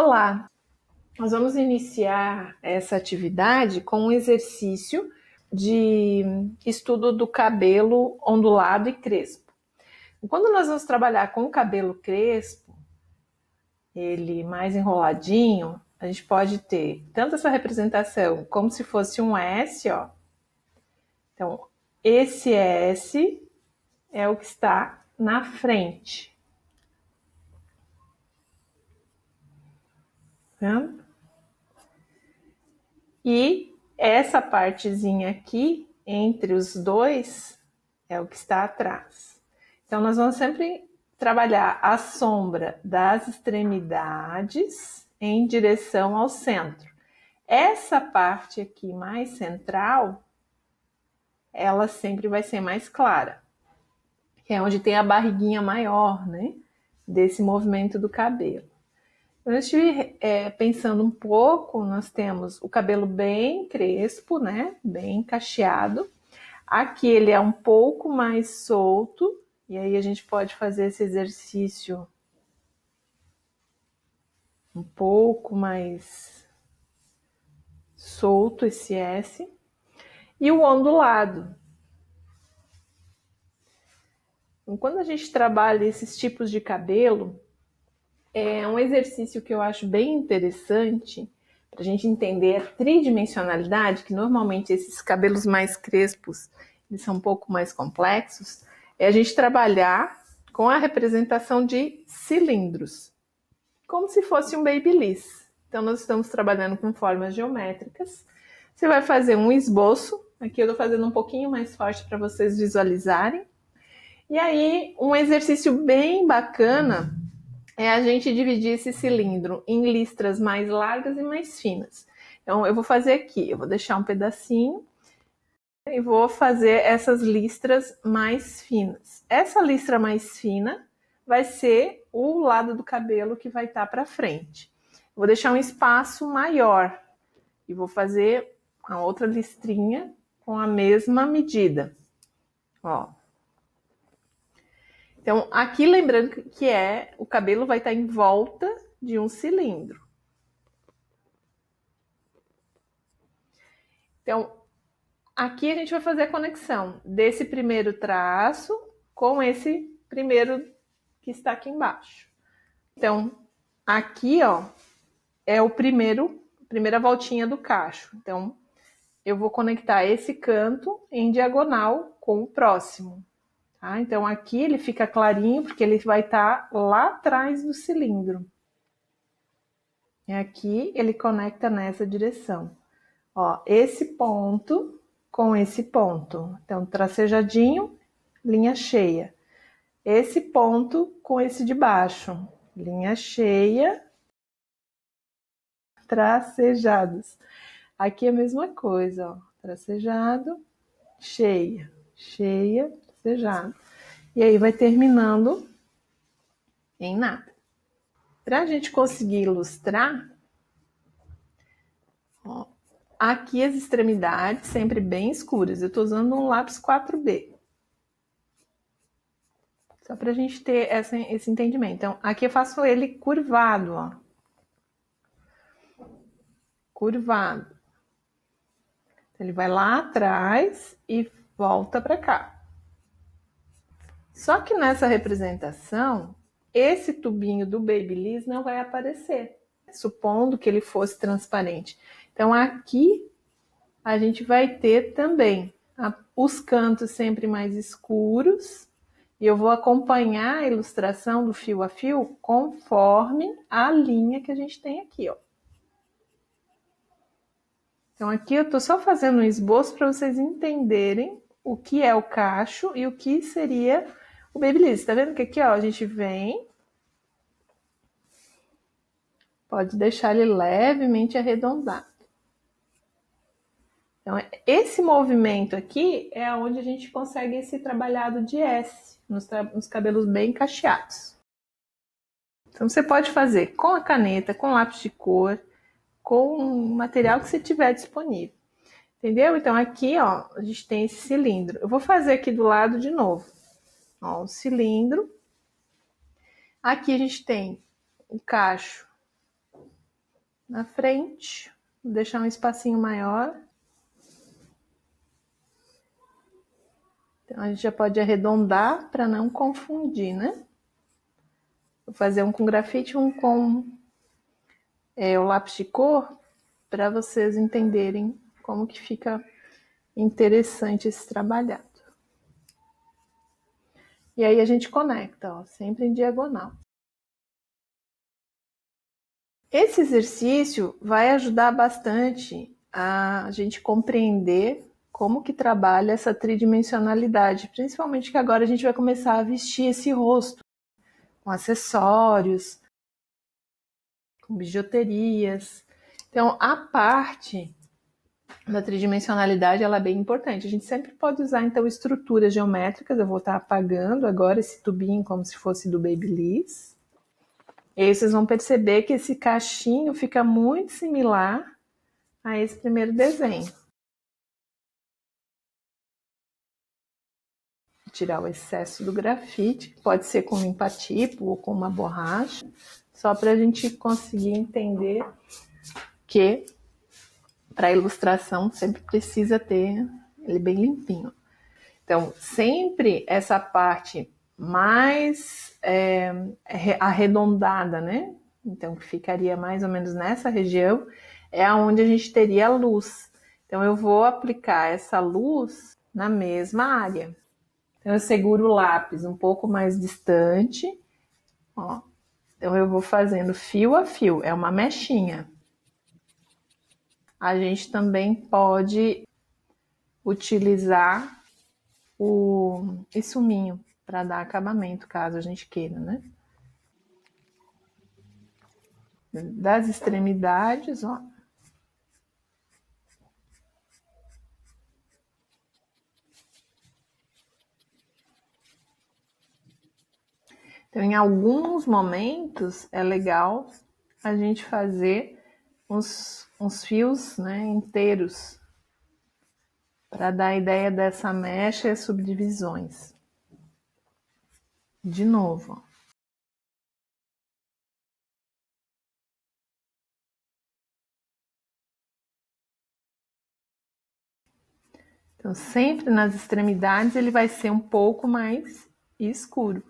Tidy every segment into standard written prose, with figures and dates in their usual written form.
Olá! Nós vamos iniciar essa atividade com um exercício de estudo do cabelo ondulado e crespo. Quando nós vamos trabalhar com o cabelo crespo, ele mais enroladinho, a gente pode ter tanto essa representação como se fosse um S, ó. Então, esse S é o que está na frente. Tá? E essa partezinha aqui, entre os dois, é o que está atrás. Então, nós vamos sempre trabalhar a sombra das extremidades em direção ao centro. Essa parte aqui mais central, ela sempre vai ser mais clara, que é onde tem a barriguinha maior, né, desse movimento do cabelo. Eu estive pensando um pouco, nós temos o cabelo bem crespo, né, bem cacheado. Aqui ele é um pouco mais solto, e aí a gente pode fazer esse exercício um pouco mais solto, esse S. E o ondulado. Então, quando a gente trabalha esses tipos de cabelo, é um exercício que eu acho bem interessante para a gente entender a tridimensionalidade, que normalmente esses cabelos mais crespos eles são um pouco mais complexos, é a gente trabalhar com a representação de cilindros, como se fosse um babyliss. Então, nós estamos trabalhando com formas geométricas. Você vai fazer um esboço, aqui eu estou fazendo um pouquinho mais forte para vocês visualizarem. E aí, um exercício bem bacana é a gente dividir esse cilindro em listras mais largas e mais finas. Então, eu vou fazer aqui, eu vou deixar um pedacinho e vou fazer essas listras mais finas. Essa listra mais fina vai ser o lado do cabelo que vai estar para frente. Vou deixar um espaço maior e vou fazer a outra listrinha com a mesma medida. Ó. Então, aqui lembrando que o cabelo vai estar em volta de um cilindro. Então, aqui a gente vai fazer a conexão desse primeiro traço com esse primeiro que está aqui embaixo. Então, aqui, ó, é a primeira voltinha do cacho. Então, eu vou conectar esse canto em diagonal com o próximo. Tá? Então, aqui ele fica clarinho, porque ele vai estar lá atrás do cilindro. E aqui ele conecta nessa direção. Ó, esse ponto com esse ponto. Então, tracejadinho, linha cheia. Esse ponto com esse de baixo. Linha cheia, tracejados. Aqui é a mesma coisa, ó. Tracejado, cheia, cheia, tracejado. E aí vai terminando em nada. Para a gente conseguir ilustrar, ó, aqui as extremidades sempre bem escuras. Eu estou usando um lápis 4B. Só para a gente ter esse entendimento. Então, aqui eu faço ele curvado, ó. Curvado. Ele vai lá atrás e volta para cá. Só que nessa representação, esse tubinho do babyliss não vai aparecer, supondo que ele fosse transparente. Então, aqui a gente vai ter também os cantos sempre mais escuros, e eu vou acompanhar a ilustração do fio a fio conforme a linha que a gente tem aqui, ó. Então, aqui eu tô só fazendo um esboço para vocês entenderem o que é o cacho e o que seria o babyliss. Tá vendo que aqui, ó, a gente vem, pode deixar ele levemente arredondado. Então, esse movimento aqui é onde a gente consegue esse trabalhado de S, nos cabelos bem cacheados. Então, você pode fazer com a caneta, com lápis de cor, com o material que você tiver disponível. Entendeu? Então, aqui, ó, a gente tem esse cilindro. Eu vou fazer aqui do lado de novo. Ó, o cilindro. Aqui a gente tem o cacho na frente, vou deixar um espacinho maior. Então, a gente já pode arredondar para não confundir, né? Vou fazer um com grafite e um com o lápis de cor, para vocês entenderem como que fica interessante esse trabalhado. E aí a gente conecta, ó, sempre em diagonal. Esse exercício vai ajudar bastante a gente compreender como que trabalha essa tridimensionalidade, principalmente que agora a gente vai começar a vestir esse rosto com acessórios, com bijuterias. Então, a parte da tridimensionalidade ela é bem importante. A gente sempre pode usar, então, estruturas geométricas. Eu vou estar apagando agora esse tubinho como se fosse do Babyliss. E aí vocês vão perceber que esse cachinho fica muito similar a esse primeiro desenho. Vou tirar o excesso do grafite, pode ser com limpa-tipo ou com uma borracha, só para a gente conseguir entender que para ilustração sempre precisa ter ele bem limpinho. Então, sempre essa parte mais arredondada, né? Então, que ficaria mais ou menos nessa região, é onde a gente teria a luz. Então, eu vou aplicar essa luz na mesma área. Então, eu seguro o lápis um pouco mais distante, ó. Então, eu vou fazendo fio a fio, é uma mechinha. A gente também pode utilizar o essuminho para dar acabamento, caso a gente queira, né? Das extremidades, ó. Então, em alguns momentos, é legal a gente fazer uns fios, né, inteiros, para dar a ideia dessa mecha e as subdivisões. De novo, ó. Então, sempre nas extremidades ele vai ser um pouco mais escuro.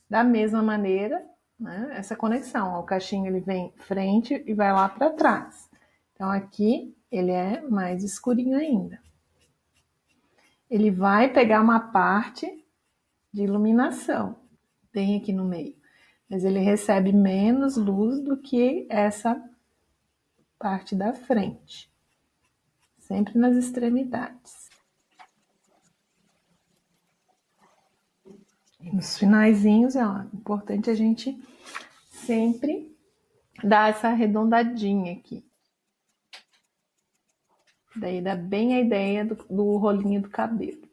Da mesma maneira, né, essa conexão, ó, o cachinho ele vem frente e vai lá para trás. Então, aqui ele é mais escurinho ainda. Ele vai pegar uma parte de iluminação, bem aqui no meio, mas ele recebe menos luz do que essa parte da frente, sempre nas extremidades. E nos finaizinhos é importante a gente sempre dar essa arredondadinha aqui. Daí dá bem a ideia do rolinho do cabelo.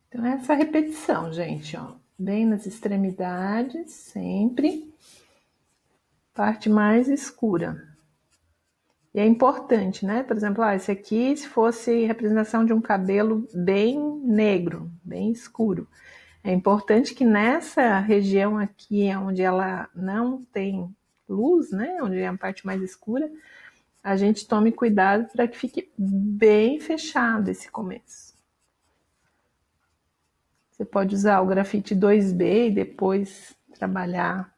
Então, essa repetição, gente, ó, bem nas extremidades, sempre, parte mais escura. E é importante, né? Por exemplo, esse aqui, se fosse representação de um cabelo bem negro, bem escuro. É importante que nessa região aqui, onde ela não tem luz, né? Onde é a parte mais escura, a gente tome cuidado para que fique bem fechado esse começo. Você pode usar o grafite 2B e depois trabalhar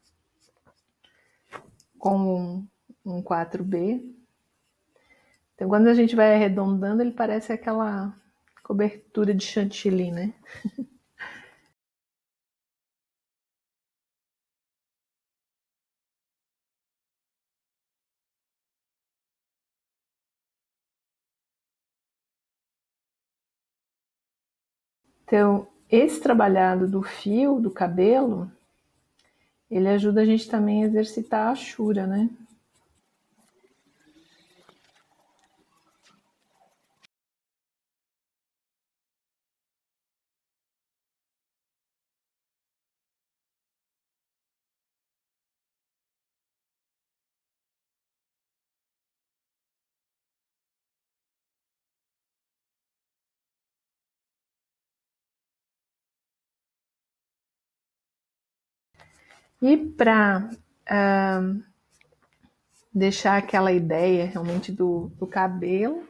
com um 4B. Então, quando a gente vai arredondando, ele parece aquela cobertura de chantilly, né? Então, esse trabalhado do fio, do cabelo, ele ajuda a gente também a exercitar a achura, né? E para deixar aquela ideia realmente do cabelo,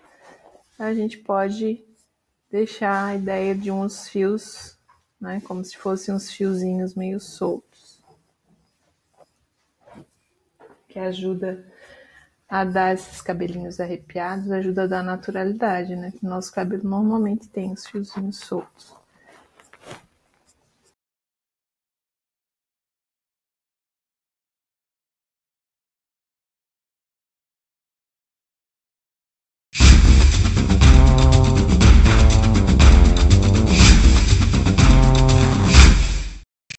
a gente pode deixar a ideia de uns fios, né, como se fossem uns fiozinhos meio soltos, que ajuda a dar esses cabelinhos arrepiados, ajuda a dar naturalidade, né? Que o nosso cabelo normalmente tem os fiozinhos soltos.